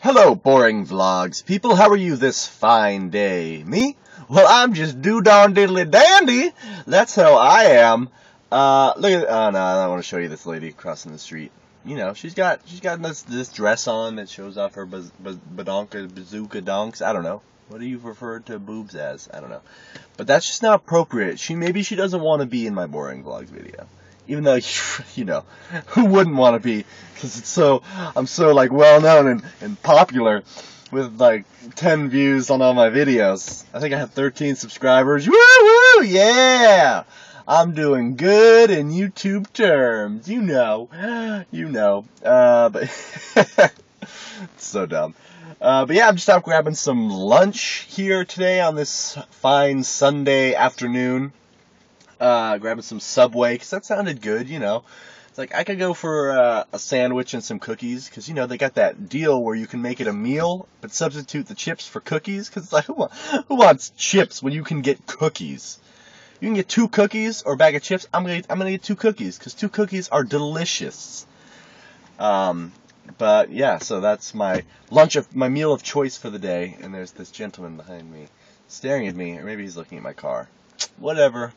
Hello, boring vlogs people. How are you this fine day? Me? Well, I'm just doo-darn diddly dandy. That's how I am. Look at. Oh no, I don't want to show you this lady crossing the street. You know, she's got this dress on that shows off her bazooka donks. I don't know. What do you refer to boobs as? I don't know. But that's just not appropriate. Maybe she doesn't want to be in my boring vlogs video. Even though, you know, who wouldn't want to be? Because I'm so like well known and popular with like 10 views on all my videos. I think I have 13 subscribers. Woo woo, yeah! I'm doing good in YouTube terms. You know. But it's so dumb. But yeah, I'm just out grabbing some lunch here today on this fine Sunday afternoon. Grabbing some Subway, because that sounded good, you know. It's like, I could go for a sandwich and some cookies, because, you know, they got that deal where you can make it a meal, but substitute the chips for cookies, because it's like, who wants chips when you can get cookies? You can get 2 cookies or a bag of chips. I'm gonna get 2 cookies, because 2 cookies are delicious. But, yeah, so that's my meal of choice for the day, and there's this gentleman behind me staring at me, or maybe he's looking at my car. Whatever.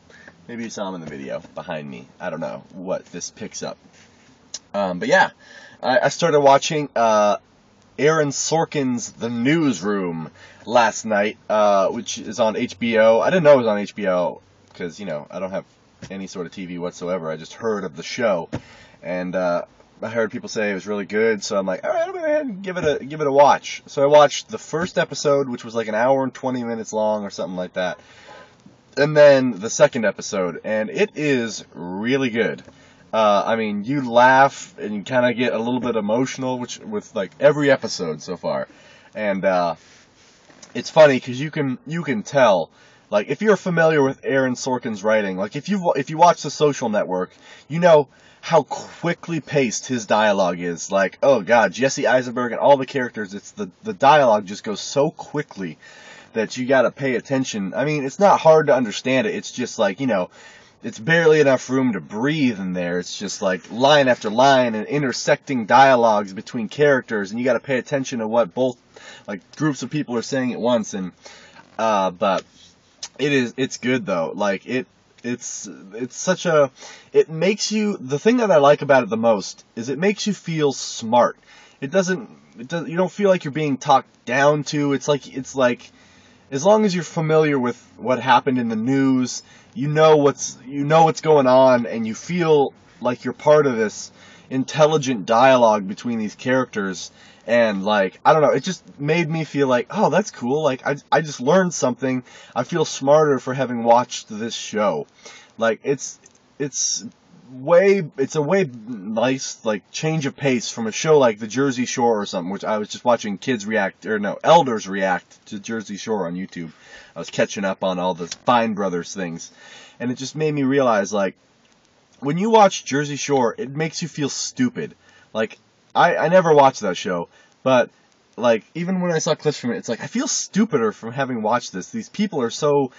Maybe you saw him in the video behind me. I don't know what this picks up. But yeah, I started watching Aaron Sorkin's The Newsroom last night, which is on HBO. I didn't know it was on HBO because, you know, I don't have any sort of TV whatsoever. I just heard of the show, and I heard people say it was really good. So I'm like, all right, I'm gonna go ahead and give it a watch. So I watched the first episode, which was like an hour and 20 minutes long or something like that. And then the second episode, and it is really good. I mean, you laugh and you kind of get a little bit emotional, with like every episode so far. And it's funny because you can tell, like, if you're familiar with Aaron Sorkin's writing, like if you watch The Social Network, you know how quickly paced his dialogue is. Like, oh god, Jesse Eisenberg and all the characters, it's the dialogue just goes so quickly that you gotta pay attention. I mean, it's not hard to understand it. It's just like, you know, it's barely enough room to breathe in there. It's just like line after line and intersecting dialogues between characters, and you gotta pay attention to what both, like, groups of people are saying at once. And but it's good though. Like, it's such a, it makes you, the thing that I like about it the most is it makes you feel smart. You don't feel like you're being talked down to. It's like as long as you're familiar with what happened in the news, you know what's going on, and you feel like you're part of this intelligent dialogue between these characters. And like, I don't know, it just made me feel like, oh, that's cool. Like, I just learned something. I feel smarter for having watched this show. Like, it's a way nice, like, change of pace from a show like The Jersey Shore or something, which I was just watching elders react to Jersey Shore on YouTube. I was catching up on all the Fine Brothers things, and it just made me realize, like, when you watch Jersey Shore, it makes you feel stupid. Like, I never watched that show, but, like, even when I saw clips from it, it's like, I feel stupider from having watched this. These people are so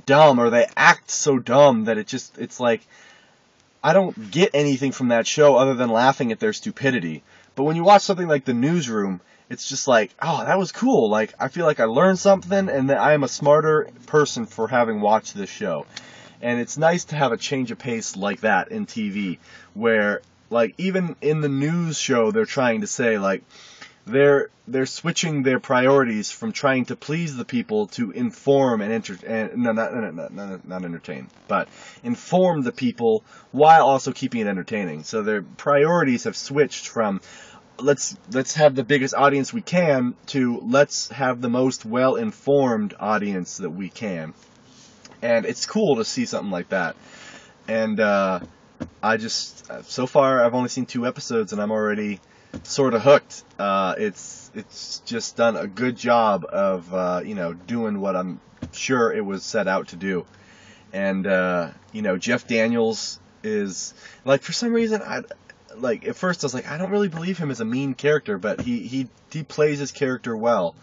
dumb, or they act so dumb that it's like, I don't get anything from that show other than laughing at their stupidity. But when you watch something like The Newsroom, it's just like, oh, that was cool. Like, I feel like I learned something, and that I am a smarter person for having watched this show. And it's nice to have a change of pace like that in TV, where, like, even in the news show, they're trying to say, like, they're switching their priorities from trying to please the people to inform and not entertain, but inform the people while also keeping it entertaining. So their priorities have switched from let's have the biggest audience we can to let's have the most well-informed audience that we can. And it's cool to see something like that. And so far I've only seen 2 episodes and I'm already sort of hooked. It's just done a good job of you know, doing what I'm sure it was set out to do. And you know, Jeff Daniels is, like, for some reason, at first I was like, I don't really believe him as a mean character, but he plays his character well.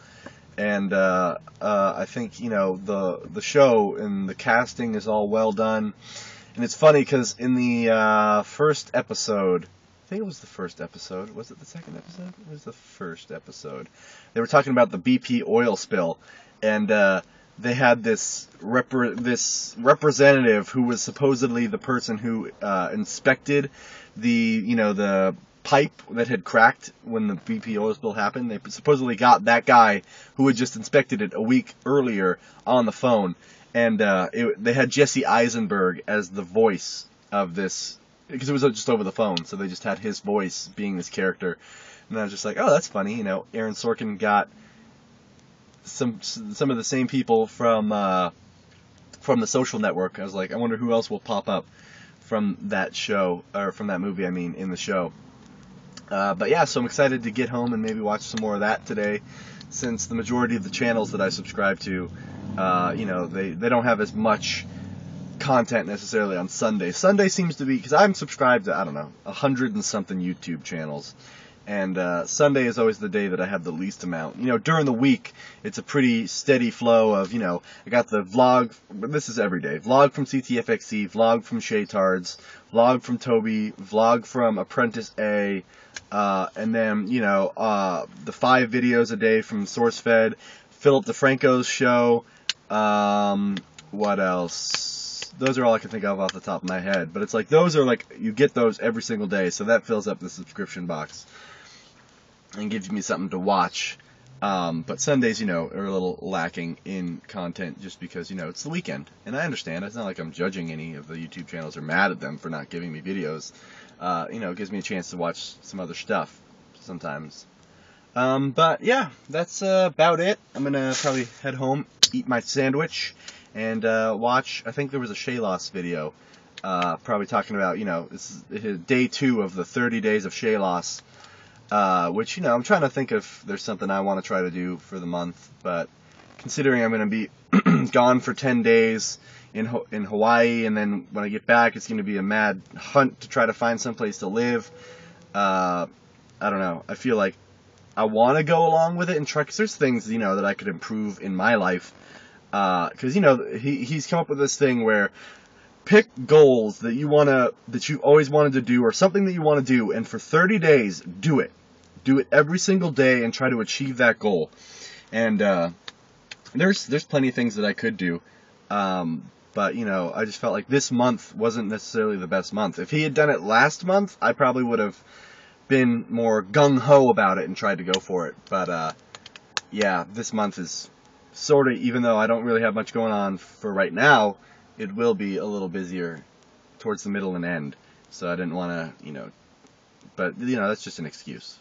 And I think, you know, the show and the casting is all well done. And it's funny because in the first episode, think it was the first episode. Was it the second episode? It was the first episode. They were talking about the BP oil spill, and they had this representative who was supposedly the person who inspected the pipe that had cracked when the BP oil spill happened. They supposedly got that guy who had just inspected it a week earlier on the phone, and they had Jesse Eisenberg as the voice of this, because it was just over the phone, so they just had his voice being this character. And I was just like, oh, that's funny. Aaron Sorkin got some of the same people from The Social Network. I was like, I wonder who else will pop up from that show, or from that movie, in the show. But yeah, so I'm excited to get home and maybe watch some more of that today, since the majority of the channels that I subscribe to, they don't have as much content necessarily on Sunday. Sunday seems to be, because I'm subscribed to, 100 and something YouTube channels, and Sunday is always the day that I have the least amount. During the week, it's a pretty steady flow of, I got the vlog, this is every day, vlog from CTFXC, vlog from Shaytards, vlog from Toby, vlog from Apprentice A, and then, the 5 videos a day from SourceFed, Philip DeFranco's show, what else? Those are all I can think of off the top of my head. But it's like, those are like, you get those every single day, so that fills up the subscription box and gives me something to watch. But Sundays, are a little lacking in content just because, it's the weekend. And I understand. It's not like I'm judging any of the YouTube channels or mad at them for not giving me videos. It gives me a chance to watch some other stuff sometimes. But yeah, that's about it. I'm going to probably head home, eat my sandwich, and watch, I think there was a Shayloss video, probably talking about, this is day 2 of the 30 days of Shayloss, which, I'm trying to think if there's something I want to try to do for the month, but considering I'm going to be gone for 10 days in Hawaii, and then when I get back, it's going to be a mad hunt to try to find someplace to live. I don't know. I feel like I want to go along with it and try, because there's things, that I could improve in my life. Because, he's come up with this thing where pick goals that you've always wanted to do, or something that you want to do, and for 30 days, do it. Do it every single day and try to achieve that goal. And, there's plenty of things that I could do. But, I just felt like this month wasn't necessarily the best month. If he had done it last month, I probably would have been more gung-ho about it and tried to go for it. But, yeah, this month is sort of, even though I don't really have much going on for right now, it will be a little busier towards the middle and end. So I didn't want to, but, that's just an excuse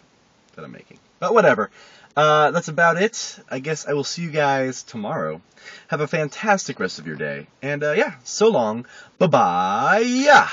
that I'm making. But whatever. That's about it. I guess I will see you guys tomorrow. Have a fantastic rest of your day. And, yeah, so long. Bye-bye.